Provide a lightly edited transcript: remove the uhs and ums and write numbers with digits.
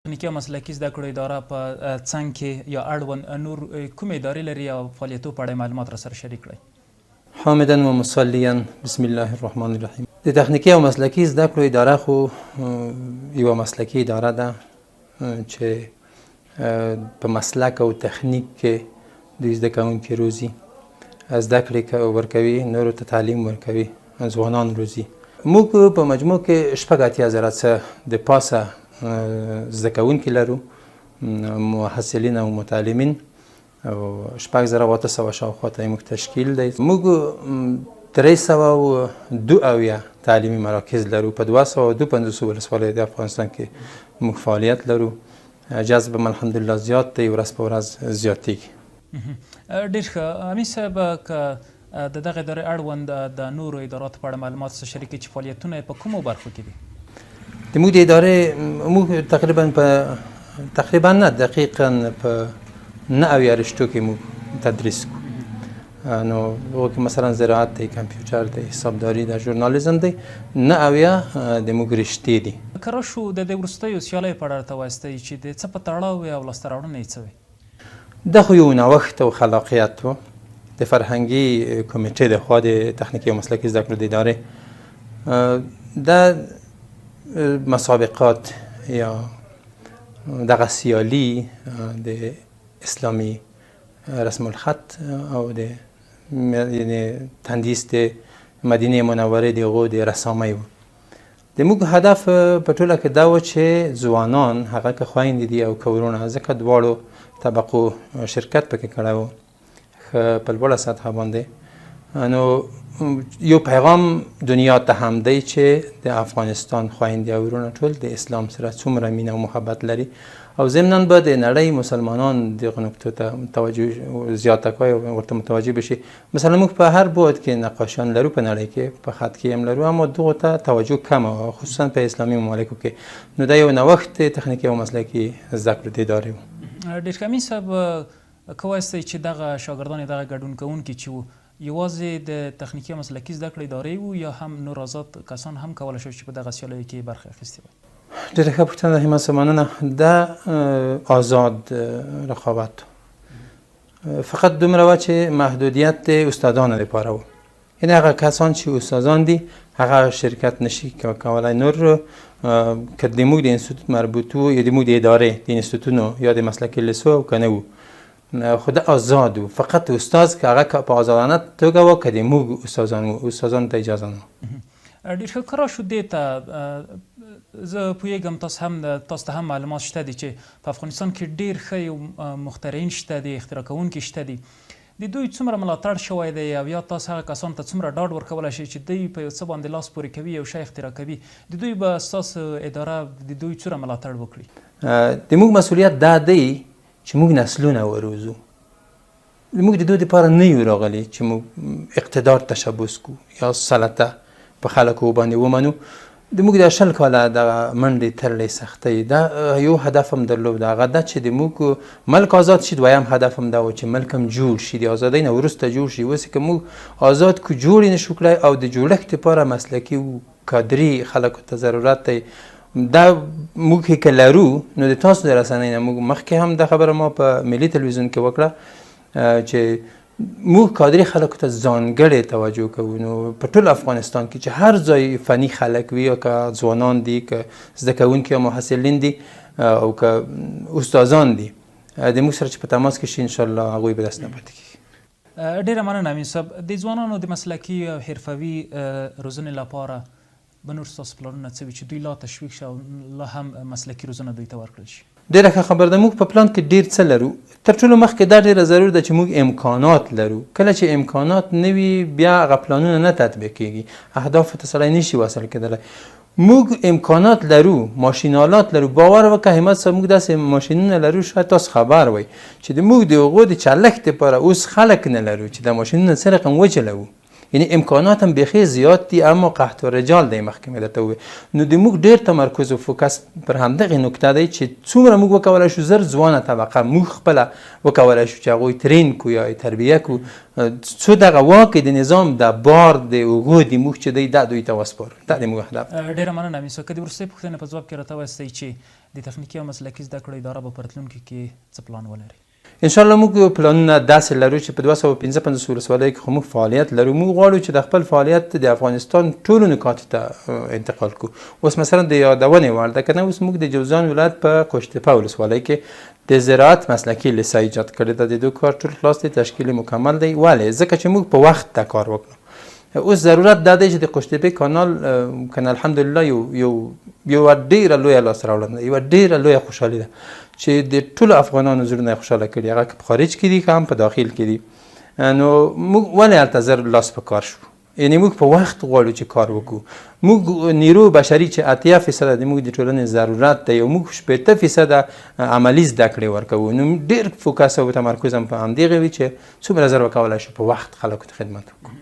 تخنیکي او مسلکي زده کړو اداره په څنګ کې یا اړوند نور کوم ادارې لري او فعالیتو په اړه معلومات را سره شریک کړئ. حامدا و مصلیا بسم الله الرحمن الرحیم. د تخنیکي او مسلکي زده کړو اداره خو یوه مسلکي اداره ده چې په مسلک او تخنیک کې د زده کوونکي روزي، زده کړې ورکوي، نورو ته تعلیم ورکوي، ځوانان روزي. موږ په مجموع کې شپږ اتیا زره څه د پاسه زده کوونکي لرو، محصلین او متعلمین، او شپږ زره اوته سوه شاوخوا ته موږ تشکیل دی. موږ 302 تعلیمي مراکز لرو په 252 ولسوالیو د افغانستان کې موږ فعالیت لرو. جذب هم الحمدلله زیات دی، ورځ په ورځ زیاتېږي. ډېر ښه. امین صاحب، که د دغه ادارې اړوند د نورو اداراتو په اړه معلومات سره شریک کړي چې فعالیتونه یې په کومو برخو کې دي؟ د موږ د ادارې موږ تقریبا نه دقیقا په 90 رشتو کې موږ تدریس کوو. نو هغو کې مثلا زراعت دی، کمپیوټر دی، حسابداري ده، ژورنالیزم دی. 90 د موږ رشتې دي. که راشو د دې وروستیو سیالیو په اړه راته ووایاستئ چې د څه په تړاو وې او لاسته راوړنې یې څه وې؟ دا خو یو نوښت او خلاقیت و د فرهنګي کمیټې د خوا د تخنیکي او مسلکي زده کړو د ادارې. دا مسابقات یا دغه سیالي د اسلامي رسم الخط او د تندیس د مدینه منورې د هغو د رسامۍ و. د موږ هدف په ټوله کې دا و چې ځوانان، هغه که خویندې دي او که ورونه، ځکه دواړو طبقو شرکت پکې کړی و ښه په لوړه سطحه باندې. نو یو پیغام دنیا ته هم دی چې د افغانستان خویندې او ورونه ټول د اسلام سره څومره مینه او محبت لري، او ضمناً به د نړۍ مسلمانان دغو نکتو ته توجه زیاته کوي او ورته متوجه بشي. مثلا موږ په هر بعد کې نقاشان لرو په نړۍ کې، په خط کې هم لرو، اما دغو ته توجه کمه وه، خصوصا په اسلامي ممالکو کې. نو دا یو نوښت تخنیکي او مسلکي زده کړو د ادارې و. ډېر ښه. امین صاحب، که وایاستئ چې دغه شاګردان دغه ګډون کوونکي چې وو یوازې د تخنیکي او مسلکي زده کړې ادارې وو یا هم نور آزاد کسان هم کولی شول چې په دغه سیالیو کې برخه اخیستې وای؟ ډېره ښه پوښتنه ده، همت صاحب، مننه. دا آزاد رقابت فقط دومره وه چې محدودیت د استادانو دپاره و، یعنې هغه کسان چې استادان دي هغه شرکت نشي کولی. نور که د موږ د انستیتوت مربوط وو یا د موږ د ادارې د انستیتوتونو یا د مسلکي لیسو او که نه وو، خو دا آزاد و. فقط استاد که هغه په آزادانه توګه و، که د موږ استادان وو، استادانو ته اجازه نه وه. ډېر ښه. که راشو دې ته، زه پوهېږم تاسو ته هم معلومات شته دي چې په افغانستان کې ډېر ښه مخترعین شته دي، اختراع کوونکي شته دي. د دوی څومره ملاتړ شوی دی او یا تاسو هغه کسانو ته څومره ډاډ ورکولی شئ چې دوی په یو څه باندې لاس پورې کوي، یو شی اختراع کوي، د دوی به ستاسو اداره د دوی څومره ملاتړ وکړي؟ د موږ مسؤلیت دا دی چې موږ نسلونه وروزو. موږ د دوی دپاره نه یو راغلي چې موږ اقتدار تشبث کړو یا سلطه په خلکو باندې ومنو. د موږ د 20 کاله دغه منډې تړلې سختۍ، دا یو هدف هم درلود، هغه دا چې د موږ ملک آزاد شي. دویم هدف هم دا و چې ملک هم جوړ شي، د ازادۍ نه وروسته جوړ شي. اوس که موږ آزاد کو جوړ یې نشو کړی او د جوړښت لپاره مسلکي او کادري خلکو ته ضرورت دی. دا موږ که لرو نو د تاسو د رسنۍ نه، موږ مخکې هم د خبره ما په ملي تلویزیون کې وکړه چې موږ کادري خلکو ته ځانګړې توجه کوو. نو په ټول افغانستان کې چې هر ځای فني خلک وي، او که ځوانان دي، که زده کوونکي او محصلین دي، او که استادان دي، د موږ سره چې په تماس کې شي انشاءالله هغوی به دست نه پاتې کېږي. ډېره مننه امین صاحب. د ځوانانو د مسلکي او حرفوي روزنې لپاره به نور ستاسو پلانونه څه وي چې دوی لا تشویق شي او لا هم مسلکي روزنه دوی ته ورکړل شي؟ ډېره ښه خبر ده. موږ په پلان کې ډېر څه لرو. تر ټولو مخکې دا ډېره ضرور ده چې موږ امکانات لرو. کله چې امکانات نه وي بیا هغه پلانونه نه تطبیق کېږي، اهدافو ته سړی نشي وصل کېدلی. موږ امکانات لرو، ماشینالات لرو. باور وکړه همت صاحب، موږ داسې ماشینونه لرو، شاید تاسو خبر وئ چې د موږ د هغو د چلښت دپاره اوس خلک نه لرو چې دا ماشینونه څه رقم وچلوو. یعنی امکانات هم بیخي زیات دي اما قحط و رجال دی محکمه درته وویل. نو د موږ ډېر تمرکز او فوکس پر همدغې نکته دی چې څومره موږ وکولی شو زر ځوانه طبقه موږ خپله وکولی شو چې هغوی ترین کو یا تربیه کو څو دغه واک د نظام د بار د اوږو د موږ چې دی دا دوی ته وسپارو. دا د موږ هدف ډېره مننه میسو که د وروستۍ پوښتنې په ځواب کې راته ووایاستئ چې د تخنیکي او مسلکي زده کړو اداره به په راتلونکي کې څه پلان ولري؟ انشاءالله موږ پلانونه داسې لرو چې په 255 ولسوالیو کې خو موږ فعالیت لرو. موږ غواړو چې د خپل فعالیت د افغانستان ټولو نکاتو ته انتقال کړو. اوس مثلا د یادونې وړ ده که نه، اوس موږ د جوزجان ولایت په قوشتېپه ولسوالۍ کې د زراعت مسلکي لیسه ایجاد کړې ده. د دو کار ټول خلاص دی، تشکیل مکمل دی. ولې؟ ځکه چې موږ په وخت ته کار وکړو. اوس ضرورت دا دی چې د قوشتېپې کانال کنه الحمدلله یو ډېره لویه لاسته راوړنه، یوه ډېره لویه خوشحالي ده چې د ټولو افغانانو زړونه یې خوشحاله کړي، هغه که په خارج کې دي که هم په داخل کې دي. نو موږ ولې هلته زر لاس په کار شو؟ یعنی موږ په وخت غواړو چې کار وکړو. موږ نیرو بشري چې 80% د موږ د ټولنې ضرورت دی او موږ 80% عملي زده کړې ورکوو. نو ډېر فوکس او تمرکز هم په همدغې وي چې څومره زر وکولی شو په وخت خلکو ته خدمت وکړو.